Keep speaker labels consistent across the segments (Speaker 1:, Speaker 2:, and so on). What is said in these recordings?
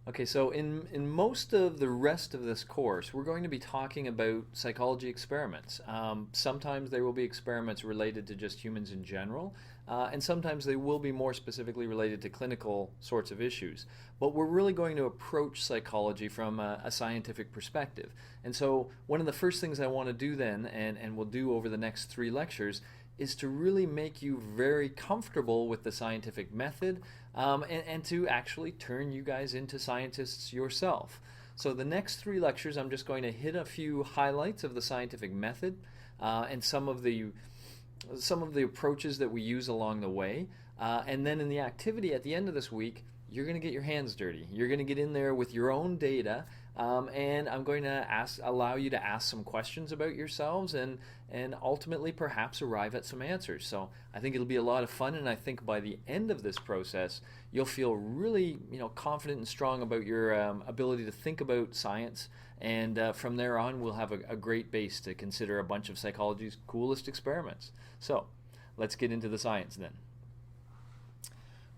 Speaker 1: Okay, so in most of the rest of this course, we're going to be talking about psychology experiments. Sometimes there will be experiments related to just humans in general, and sometimes they will be more specifically related to clinical sorts of issues. But we're really going to approach psychology from a scientific perspective. And so one of the first things I want to do then, and we'll do over the next three lectures, is to really make you very comfortable with the scientific method, and to actually turn you guys into scientists yourself. So the next three lectures, I'm just going to hit a few highlights of the scientific method, and some of the approaches that we use along the way. And then in the activity at the end of this week, you're going to get your hands dirty. You're going to get in there with your own data, and I'm going to allow you to ask some questions about yourselves, and ultimately perhaps arrive at some answers. So I think it'll be a lot of fun, and I think by the end of this process, you'll feel really confident and strong about your ability to think about science. And from there on, we'll have a great base to consider a bunch of psychology's coolest experiments. So let's get into the science then.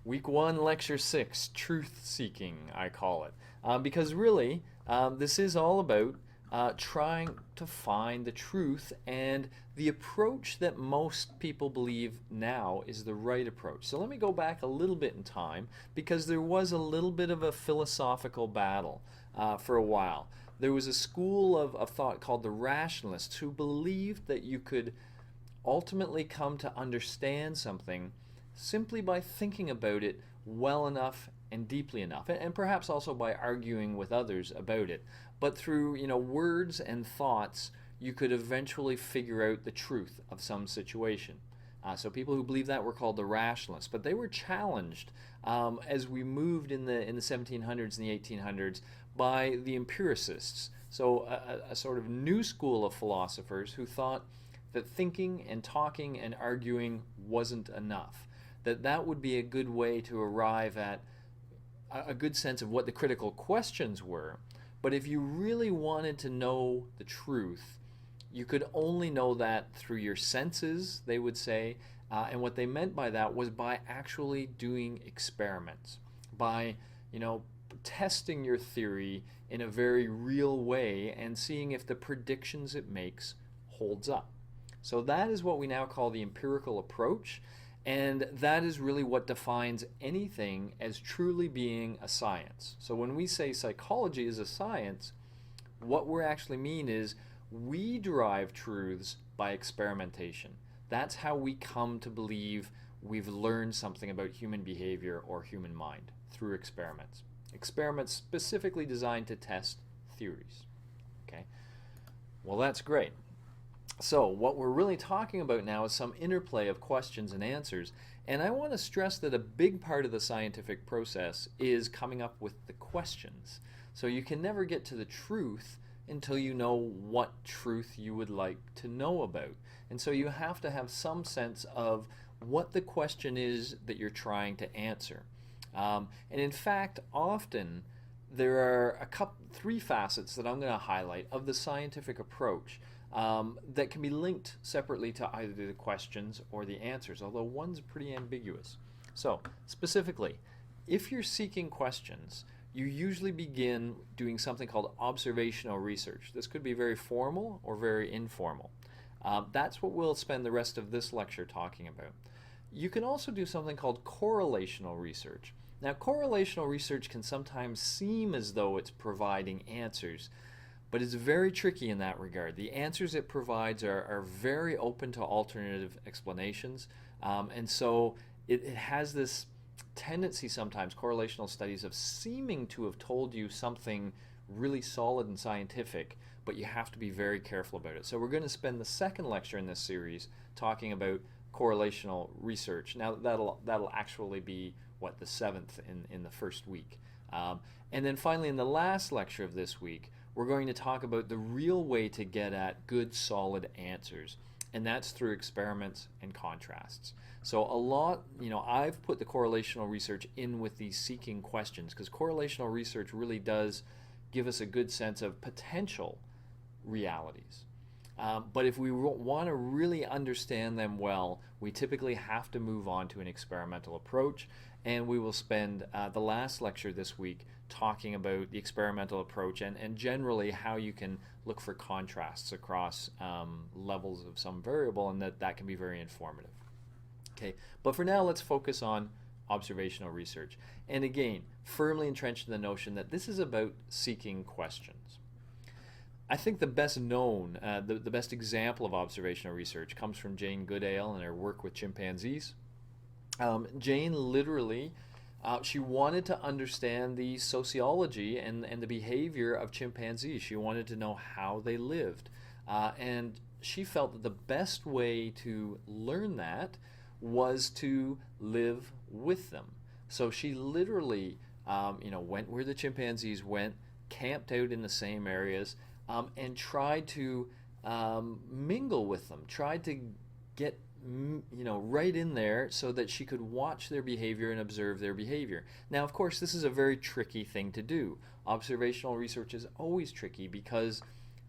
Speaker 1: Week 1, Lecture 6, Truth Seeking, I call it. Because really, this is all about trying to find the truth, and the approach that most people believe now is the right approach. So let me go back a little bit in time, because there was a little bit of a philosophical battle for a while. There was a school of thought called the rationalists who believed that you could ultimately come to understand something simply by thinking about it well enough and deeply enough, and perhaps also by arguing with others about it. But through words and thoughts, you could eventually figure out the truth of some situation. So people who believed that were called the rationalists, but they were challenged as we moved in the 1700s and the 1800s by the empiricists. So a sort of new school of philosophers who thought that thinking and talking and arguing wasn't enough. That would be a good way to arrive at a good sense of what the critical questions were. But if you really wanted to know the truth, you could only know that through your senses, they would say. And what they meant by that was by actually doing experiments, by testing your theory in a very real way and seeing if the predictions it makes holds up. So that is what we now call the empirical approach. And that is really what defines anything as truly being a science. So when we say psychology is a science, what we actually mean is we derive truths by experimentation. That's how we come to believe we've learned something about human behavior or human mind, through experiments. Experiments specifically designed to test theories. Okay? Well, that's great. So what we're really talking about now is some interplay of questions and answers. And I want to stress that a big part of the scientific process is coming up with the questions. So you can never get to the truth until you know what truth you would like to know about. And so you have to have some sense of what the question is that you're trying to answer. And in fact, often there are three facets that I'm going to highlight of the scientific approach that can be linked separately to either the questions or the answers, although one's pretty ambiguous. So, specifically, if you're seeking questions, you usually begin doing something called observational research. This could be very formal or very informal. That's what we'll spend the rest of this lecture talking about. You can also do something called correlational research. Now, correlational research can sometimes seem as though it's providing answers, but it's very tricky in that regard. The answers it provides are very open to alternative explanations, and so it has this tendency sometimes, correlational studies, of seeming to have told you something really solid and scientific, but you have to be very careful about it. So we're going to spend the second lecture in this series talking about correlational research. Now that'll actually be the seventh in the first week. And then finally in the last lecture of this week, we're going to talk about the real way to get at good, solid answers, and that's through experiments and contrasts. So I've put the correlational research in with these seeking questions, because correlational research really does give us a good sense of potential realities. But if we want to really understand them well, we typically have to move on to an experimental approach. and we will spend the last lecture this week talking about the experimental approach and generally how you can look for contrasts across levels of some variable, and that can be very informative. Okay, but for now, let's focus on observational research. And again, firmly entrenched in the notion that this is about seeking questions. I think the best known, the best example of observational research comes from Jane Goodale and her work with chimpanzees. Jane literally, she wanted to understand the sociology and the behavior of chimpanzees. She wanted to know how they lived. And she felt that the best way to learn that was to live with them. So she literally, went where the chimpanzees went, camped out in the same areas, and tried to mingle with them, tried to get right in there so that she could watch their behavior and observe their behavior. Now, of course, this is a very tricky thing to do. Observational research is always tricky because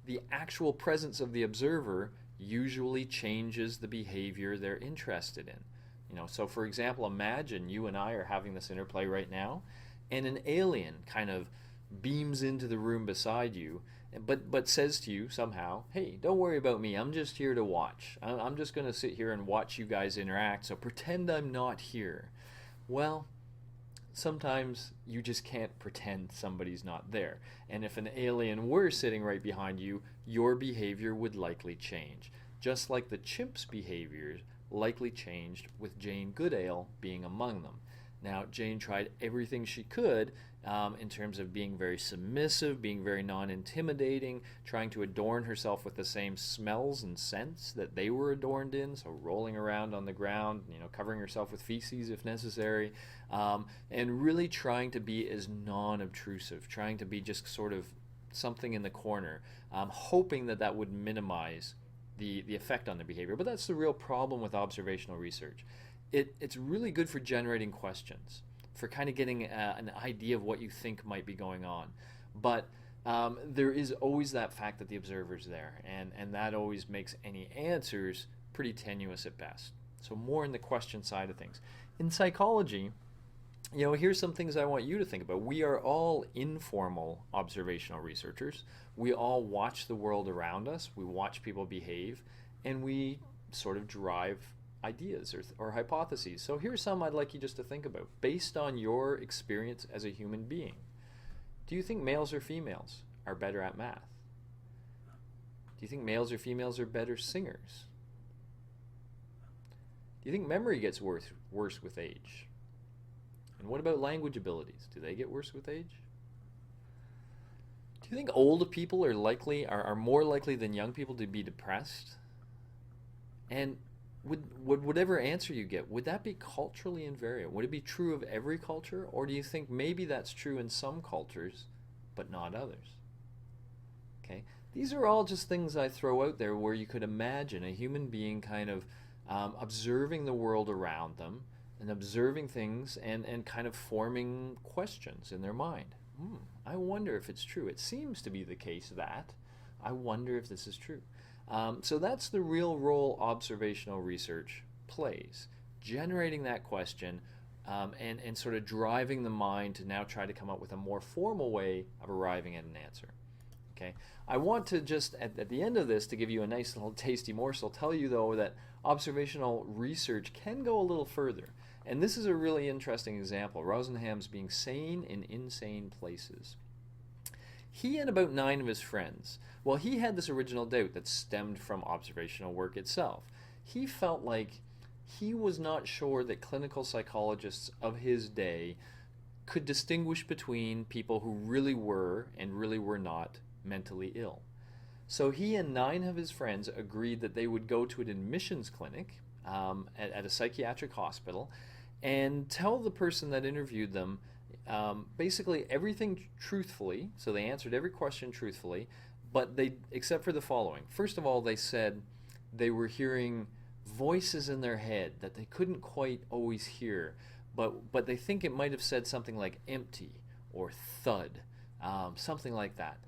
Speaker 1: the actual presence of the observer usually changes the behavior they're interested in. So for example, imagine you and I are having this interplay right now, and an alien kind of beams into the room beside you, but says to you somehow, hey, don't worry about me, I'm just here to watch. I'm just going to sit here and watch you guys interact, so pretend I'm not here. Well, sometimes you just can't pretend somebody's not there. And if an alien were sitting right behind you, your behavior would likely change. Just like the chimp's behaviors likely changed with Jane Goodale being among them. Now, Jane tried everything she could in terms of being very submissive, being very non-intimidating, trying to adorn herself with the same smells and scents that they were adorned in, so rolling around on the ground, covering herself with feces if necessary, and really trying to be as non-obtrusive, trying to be just sort of something in the corner, hoping that would minimize the effect on their behavior. But that's the real problem with observational research. It's really good for generating questions, for kind of getting an idea of what you think might be going on. But there is always that fact that the observer's there, and that always makes any answers pretty tenuous at best. So more in the question side of things. In psychology, here's some things I want you to think about. We are all informal observational researchers. We all watch the world around us. We watch people behave, and we sort of drive ideas or hypotheses. So here's some I'd like you just to think about. Based on your experience as a human being, do you think males or females are better at math? Do you think males or females are better singers? Do you think memory gets worse with age? And what about language abilities? Do they get worse with age? Do you think old people are more likely than young people to be depressed? And would whatever answer you get, would that be culturally invariant? Would it be true of every culture? Or do you think maybe that's true in some cultures, but not others? Okay, these are all just things I throw out there where you could imagine a human being kind of observing the world around them and observing things and kind of forming questions in their mind. I wonder if it's true. It seems to be the case that I wonder if this is true. So that's the real role observational research plays, generating that question and sort of driving the mind to now try to come up with a more formal way of arriving at an answer. Okay, I want to just, at the end of this, to give you a nice little tasty morsel, tell you though that observational research can go a little further. And this is a really interesting example. Rosenham's being sane in insane places. He and about 9 of his friends, well, he had this original doubt that stemmed from observational work itself. He felt like he was not sure that clinical psychologists of his day could distinguish between people who really were and really were not mentally ill. So he and 9 of his friends agreed that they would go to an admissions clinic at a psychiatric hospital and tell the person that interviewed them basically everything truthfully. So they answered every question truthfully, but except for the following. First of all, they said they were hearing voices in their head that they couldn't quite always hear, but they think it might have said something like empty or thud, something like that.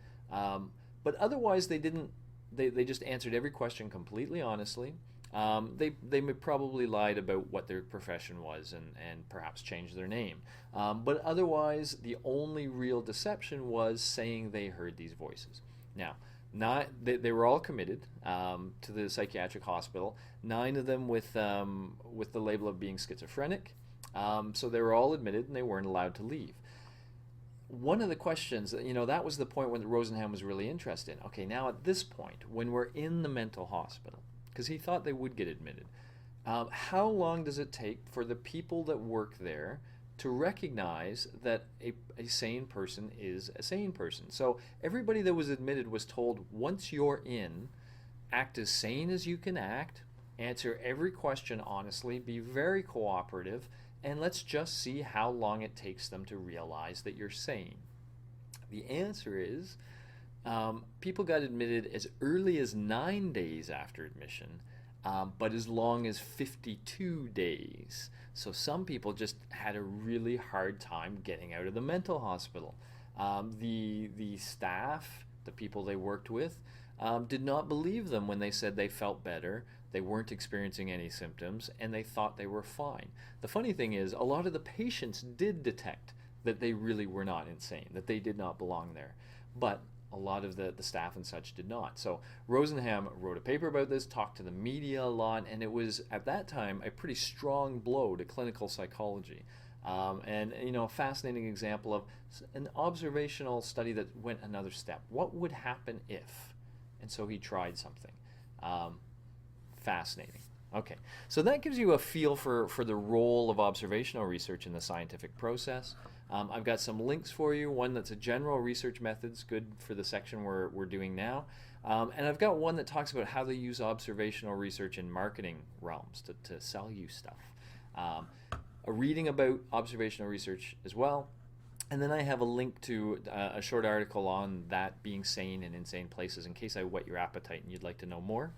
Speaker 1: But otherwise they didn't. They just answered every question completely honestly. They may probably lied about what their profession was and perhaps changed their name. But otherwise, the only real deception was saying they heard these voices. Now, they were all committed to the psychiatric hospital. 9 of them with the label of being schizophrenic. So they were all admitted and they weren't allowed to leave. One of the questions, that was the point when Rosenham was really interested in. Okay, now at this point, when we're in the mental hospital, because he thought they would get admitted, how long does it take for the people that work there to recognize that a sane person is a sane person? So everybody that was admitted was told, once you're in, act as sane as you can act, answer every question honestly, be very cooperative, and let's just see how long it takes them to realize that you're sane. The answer is people got admitted as early as 9 days after admission, but as long as 52 days. So some people just had a really hard time getting out of the mental hospital. The staff, the people they worked with, did not believe them when they said they felt better, they weren't experiencing any symptoms, and they thought they were fine. The funny thing is, a lot of the patients did detect that they really were not insane, that they did not belong there. But a lot of the staff and such did not. So Rosenham wrote a paper about this, talked to the media a lot, and it was, at that time, a pretty strong blow to clinical psychology. And a fascinating example of an observational study that went another step. What would happen if? And so he tried something. Fascinating. Okay, so that gives you a feel for the role of observational research in the scientific process. I've got some links for you, one that's a general research methods, good for the section we're doing now. And I've got one that talks about how they use observational research in marketing realms to sell you stuff. A reading about observational research as well. And then I have a link to a short article on that being sane in insane places in case I whet your appetite and you'd like to know more.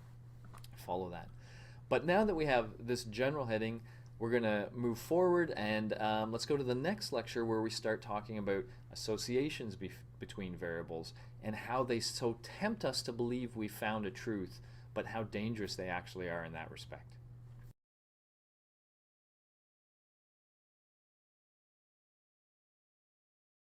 Speaker 1: Follow that. But now that we have this general heading, we're going to move forward and let's go to the next lecture where we start talking about associations between variables and how they so tempt us to believe we found a truth, but how dangerous they actually are in that respect.